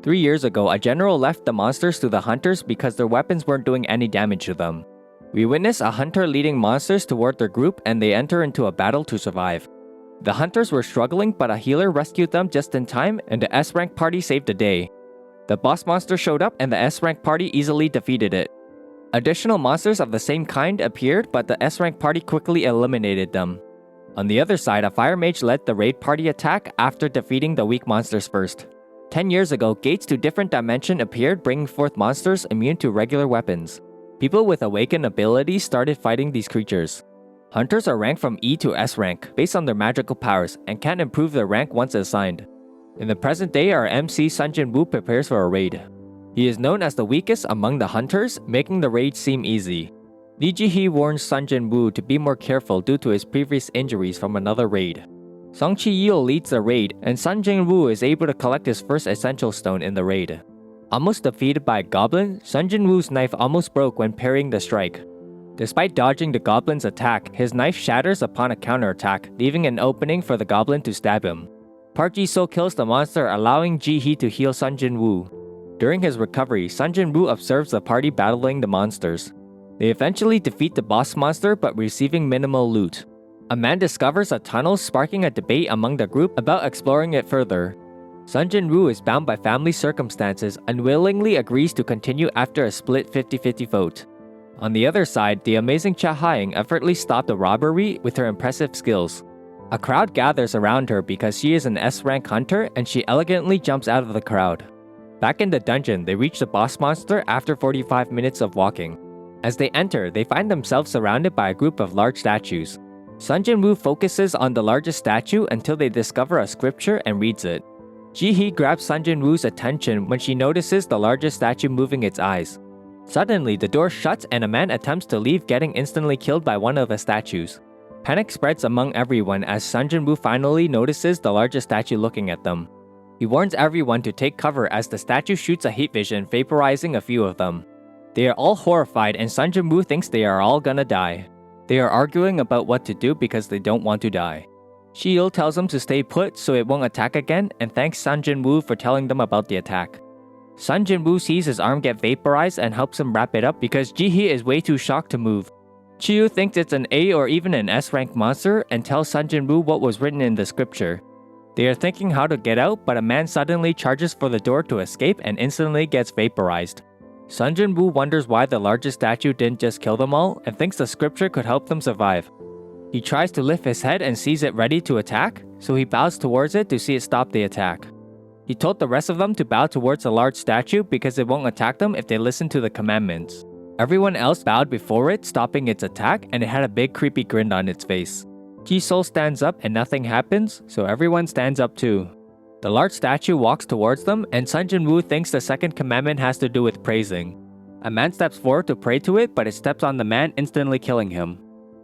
3 years ago, a general left the monsters to the hunters because their weapons weren't doing any damage to them. We witness a hunter leading monsters toward their group and they enter into a battle to survive. The hunters were struggling, but a healer rescued them just in time and the S-rank party saved the day. The boss monster showed up and the S-rank party easily defeated it. Additional monsters of the same kind appeared, but the S-rank party quickly eliminated them. On the other side, a fire mage led the raid party attack after defeating the weak monsters first. 10 years ago, gates to different dimensions appeared, bringing forth monsters immune to regular weapons. People with awakened abilities started fighting these creatures. Hunters are ranked from E to S rank based on their magical powers and can improve their rank once assigned. In the present day, our MC jin-woo prepares for a raid. He is known as the weakest among the hunters, making the raid seem easy. Lee Ji-hee warns jin-woo to be more careful due to his previous injuries from another raid. Song Chi-yeol leads the raid, and jin-woo is able to collect his first essential stone in the raid. Almost defeated by a goblin, jin-woo's knife almost broke when parrying the strike. Despite dodging the goblin's attack, his knife shatters upon a counterattack, leaving an opening for the goblin to stab him. Park Ji-sol kills the monster, allowing Ji-hee to heal jin-woo. During his recovery, jin-woo observes the party battling the monsters. They eventually defeat the boss monster but receiving minimal loot. A man discovers a tunnel, sparking a debate among the group about exploring it further. jin-woo is bound by family circumstances and willingly agrees to continue after a split 50-50 vote. On the other side, the amazing Cha Haing effortlessly stopped a robbery with her impressive skills. A crowd gathers around her because she is an S-rank hunter and she elegantly jumps out of the crowd. Back in the dungeon, they reach the boss monster after 45 minutes of walking. As they enter, they find themselves surrounded by a group of large statues. jin-woo focuses on the largest statue until they discover a scripture and reads it. Ji-hee grabs jin-woo's attention when she notices the largest statue moving its eyes. Suddenly, the door shuts and a man attempts to leave, getting instantly killed by one of the statues. Panic spreads among everyone as jin-woo finally notices the largest statue looking at them. He warns everyone to take cover as the statue shoots a heat vision, vaporizing a few of them. They are all horrified and jin-woo thinks they are all gonna die. They are arguing about what to do because they don't want to die. Chi-yeol tells them to stay put so it won't attack again and thanks jin-woo for telling them about the attack. jin-woo sees his arm get vaporized and helps him wrap it up because Ji-hee is way too shocked to move. Chi-yeol thinks it's an A or even an S-rank monster and tells jin-woo what was written in the scripture. They are thinking how to get out, but a man suddenly charges for the door to escape and instantly gets vaporized. jin-woo wonders why the largest statue didn't just kill them all and thinks the scripture could help them survive. He tries to lift his head and sees it ready to attack, so he bows towards it to see it stop the attack. He told the rest of them to bow towards the large statue because it won't attack them if they listen to the commandments. Everyone else bowed before it, stopping its attack, and it had a big creepy grin on its face. Ji-sol stands up and nothing happens, so everyone stands up too. The large statue walks towards them, and jin-woo thinks the second commandment has to do with praising. A man steps forward to pray to it, but it steps on the man, instantly killing him.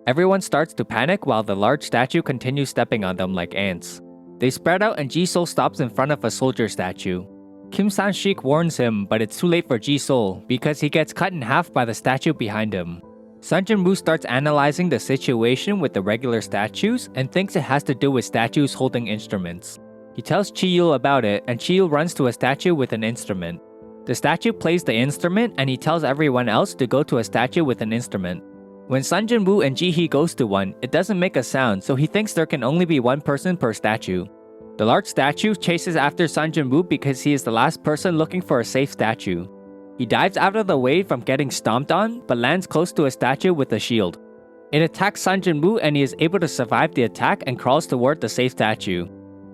Everyone starts to panic while the large statue continues stepping on them like ants. They spread out and Ji-sol stops in front of a soldier statue. Kim San-shik warns him, but it's too late for Ji-sol because he gets cut in half by the statue behind him. jin-woo starts analyzing the situation with the regular statues and thinks it has to do with statues holding instruments. He tells Chi-yeol about it, and Chi-yeol runs to a statue with an instrument. The statue plays the instrument, and he tells everyone else to go to a statue with an instrument. When jin-woo and Ji-hee goes to one, it doesn't make a sound, so he thinks there can only be one person per statue. The large statue chases after jin-woo because he is the last person looking for a safe statue. He dives out of the way from getting stomped on, but lands close to a statue with a shield. It attacks jin-woo and he is able to survive the attack and crawls toward the safe statue.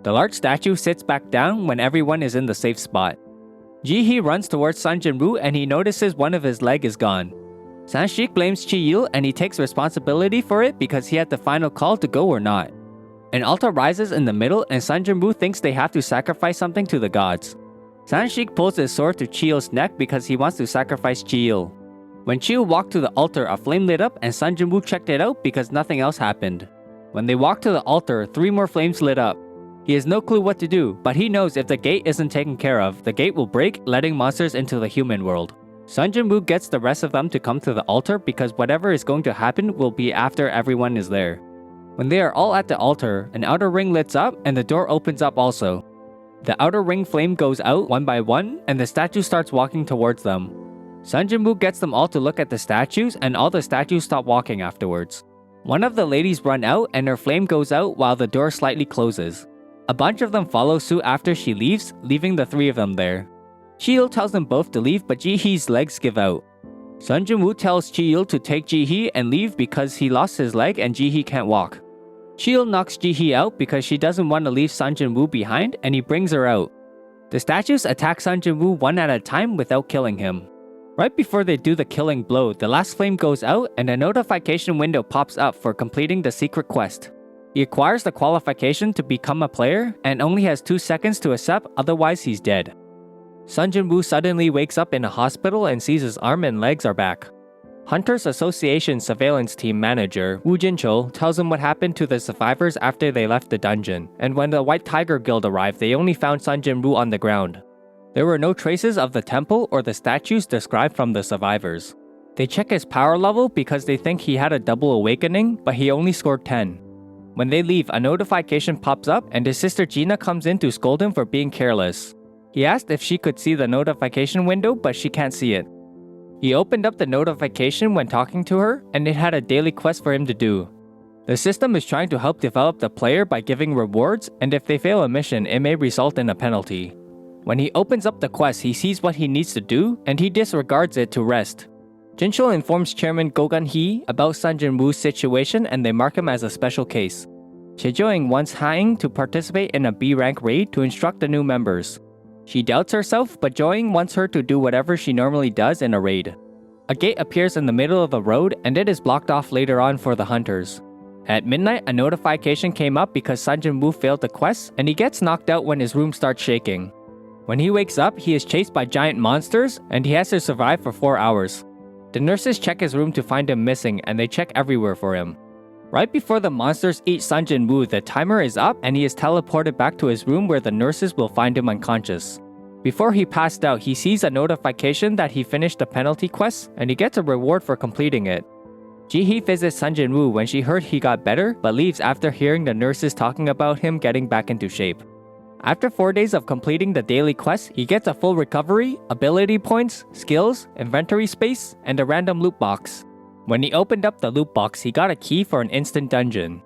The large statue sits back down when everyone is in the safe spot. Ji-hee runs towards jin-woo and he notices one of his leg is gone. San-shik blames Chi-yeol and he takes responsibility for it because he had the final call to go or not. An altar rises in the middle and jin-woo thinks they have to sacrifice something to the gods. San-shik pulls his sword to Chi-yeol's neck because he wants to sacrifice Chi-yeol. When Chi-yeol walked to the altar, a flame lit up and jin-woo checked it out because nothing else happened. When they walked to the altar, 3 more flames lit up. He has no clue what to do, but he knows if the gate isn't taken care of, the gate will break, letting monsters into the human world. jin-woo gets the rest of them to come to the altar because whatever is going to happen will be after everyone is there. When they are all at the altar, an outer ring lights up and the door opens up also. The outer ring flame goes out one by one, and the statue starts walking towards them. Sun Jin-woo gets them all to look at the statues, and all the statues stop walking afterwards. One of the ladies run out, and her flame goes out while the door slightly closes. A bunch of them follow suit after she leaves, leaving the three of them there. Ji-il tells them both to leave, but Ji-hee's legs give out. Sun Jin-woo tells Ji-il to take Ji-hee and leave because he lost his leg and Ji-hee can't walk. Ji-il knocks Ji-hee out because she doesn't want to leave Sun Jin-woo behind, and he brings her out. The statues attack Sun Jin-woo one at a time without killing him. Right before they do the killing blow, the last flame goes out and a notification window pops up for completing the secret quest. He acquires the qualification to become a player and only has 2 seconds to accept, otherwise he's dead. Sun Jin-woo suddenly wakes up in a hospital and sees his arm and legs are back. Hunters Association surveillance team manager Woo Jin-chul tells him what happened to the survivors after they left the dungeon, and when the White Tiger Guild arrived, they only found Sun Jin-woo on the ground. There were no traces of the temple or the statues described from the survivors. They check his power level because they think he had a double awakening, but he only scored 10. When they leave, a notification pops up and his sister Gina comes in to scold him for being careless. He asked if she could see the notification window, but she can't see it. He opened up the notification when talking to her, and it had a daily quest for him to do. The system is trying to help develop the player by giving rewards, and if they fail a mission, it may result in a penalty. When he opens up the quest, he sees what he needs to do, and he disregards it to rest. Jin-chul informs Chairman Go Gun-hee about Sun Jin-woo's situation, and they mark him as a special case. Choi-joing wants Ha-ing to participate in a B-rank raid to instruct the new members. She doubts herself, but Jo-ing wants her to do whatever she normally does in a raid. A gate appears in the middle of the road, and it is blocked off later on for the hunters. At midnight, a notification came up because Sun Jin-woo failed the quest, and he gets knocked out when his room starts shaking. When he wakes up, he is chased by giant monsters, and he has to survive for 4 hours. The nurses check his room to find him missing, and they check everywhere for him. Right before the monsters eat Sun Jin-woo, the timer is up and he is teleported back to his room where the nurses will find him unconscious. Before he passed out, he sees a notification that he finished the penalty quest and he gets a reward for completing it. Ji-hee visits Sun Jin-woo when she heard he got better, but leaves after hearing the nurses talking about him getting back into shape. After 4 days of completing the daily quest, he gets a full recovery, ability points, skills, inventory space, and a random loot box. When he opened up the loot box, he got a key for an instant dungeon.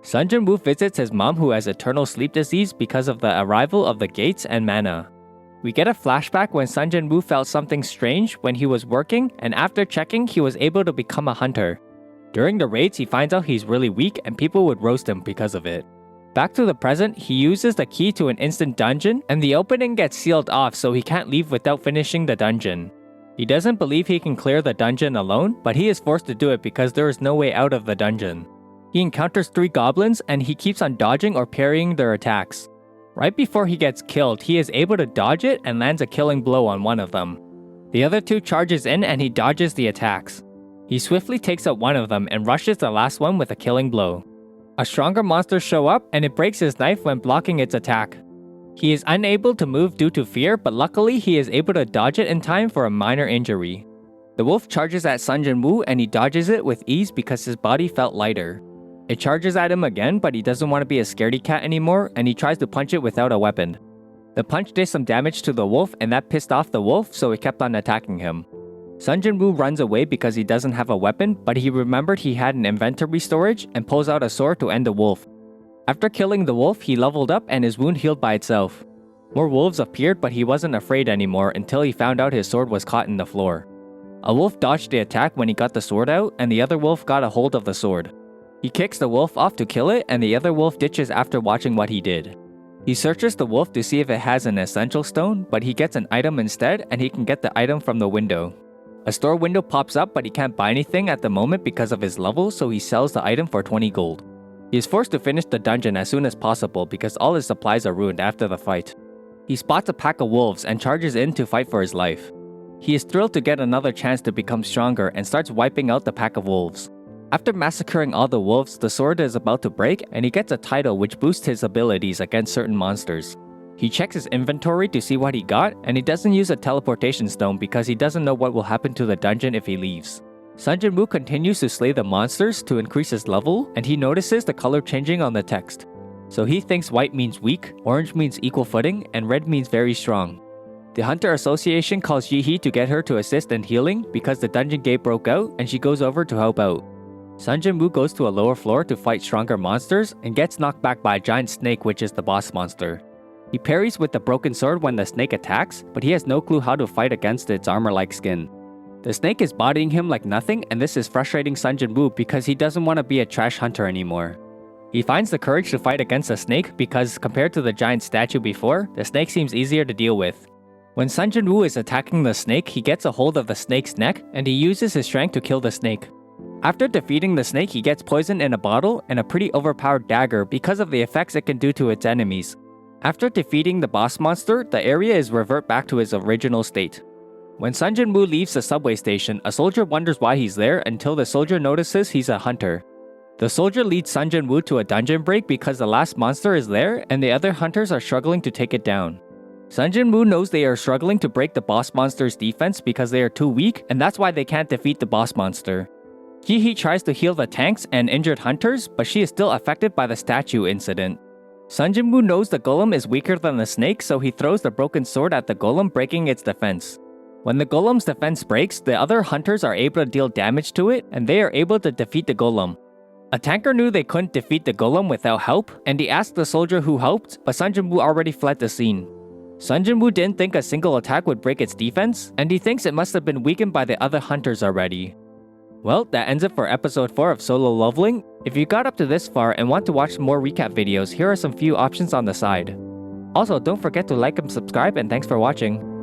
Sun Jin-woo visits his mom who has eternal sleep disease because of the arrival of the gates and mana. We get a flashback when Sun Jin-woo felt something strange when he was working, and after checking, he was able to become a hunter. During the raids, he finds out he's really weak and people would roast him because of it. Back to the present, he uses the key to an instant dungeon, and the opening gets sealed off so he can't leave without finishing the dungeon. He doesn't believe he can clear the dungeon alone, but he is forced to do it because there is no way out of the dungeon. He encounters 3 goblins and he keeps on dodging or parrying their attacks. Right before he gets killed, he is able to dodge it and lands a killing blow on one of them. The other 2 charges in and he dodges the attacks. He swiftly takes out one of them and rushes the last one with a killing blow. A stronger monster shows up and it breaks his knife when blocking its attack. He is unable to move due to fear, but luckily he is able to dodge it in time for a minor injury. The wolf charges at Sun Jin-woo and he dodges it with ease because his body felt lighter. It charges at him again, but he doesn't want to be a scaredy cat anymore and he tries to punch it without a weapon. The punch did some damage to the wolf and that pissed off the wolf, so it kept on attacking him. Sun Jin-woo runs away because he doesn't have a weapon, but he remembered he had an inventory storage and pulls out a sword to end the wolf. After killing the wolf, he leveled up and his wound healed by itself. More wolves appeared, but he wasn't afraid anymore until he found out his sword was caught in the floor. A wolf dodged the attack when he got the sword out, and the other wolf got a hold of the sword. He kicks the wolf off to kill it, and the other wolf ditches after watching what he did. He searches the wolf to see if it has an essential stone, but he gets an item instead, and he can get the item from the window. A store window pops up, but he can't buy anything at the moment because of his level, so he sells the item for 20 gold. He is forced to finish the dungeon as soon as possible because all his supplies are ruined after the fight. He spots a pack of wolves and charges in to fight for his life. He is thrilled to get another chance to become stronger and starts wiping out the pack of wolves. After massacring all the wolves, the sword is about to break and he gets a title which boosts his abilities against certain monsters. He checks his inventory to see what he got, and he doesn't use a teleportation stone because he doesn't know what will happen to the dungeon if he leaves. Sun Jin-woo continues to slay the monsters to increase his level, and he notices the color changing on the text. So he thinks white means weak, orange means equal footing, and red means very strong. The Hunter Association calls Ji-hee to get her to assist in healing because the dungeon gate broke out and she goes over to help out. Sun Jin-woo goes to a lower floor to fight stronger monsters and gets knocked back by a giant snake, which is the boss monster. He parries with the broken sword when the snake attacks, but he has no clue how to fight against its armor-like skin. The snake is bodying him like nothing, and this is frustrating Sun Jin-woo because he doesn't want to be a trash hunter anymore. He finds the courage to fight against the snake because compared to the giant statue before, the snake seems easier to deal with. When Sun Jin-woo is attacking the snake, he gets a hold of the snake's neck and he uses his strength to kill the snake. After defeating the snake, he gets poisoned in a bottle and a pretty overpowered dagger because of the effects it can do to its enemies. After defeating the boss monster, the area is revert back to its original state. When Sun Jin-woo leaves the subway station, a soldier wonders why he's there until the soldier notices he's a hunter. The soldier leads Sun Jin-woo to a dungeon break because the last monster is there and the other hunters are struggling to take it down. Sun Jin-woo knows they are struggling to break the boss monster's defense because they are too weak, and that's why they can't defeat the boss monster. Ji-hee tries to heal the tanks and injured hunters, but she is still affected by the statue incident. Sun Jin-woo knows the golem is weaker than the snake, so he throws the broken sword at the golem, breaking its defense. When the golem's defense breaks, the other hunters are able to deal damage to it, and they are able to defeat the golem. A tanker knew they couldn't defeat the golem without help, and he asked the soldier who helped, but Sun Jin-woo already fled the scene. Sun Jin-woo didn't think a single attack would break its defense, and he thinks it must have been weakened by the other hunters already. Well, that ends it for episode 4 of Solo Leveling. If you got up to this far and want to watch more recap videos, here are some few options on the side. Also, don't forget to like and subscribe, and thanks for watching.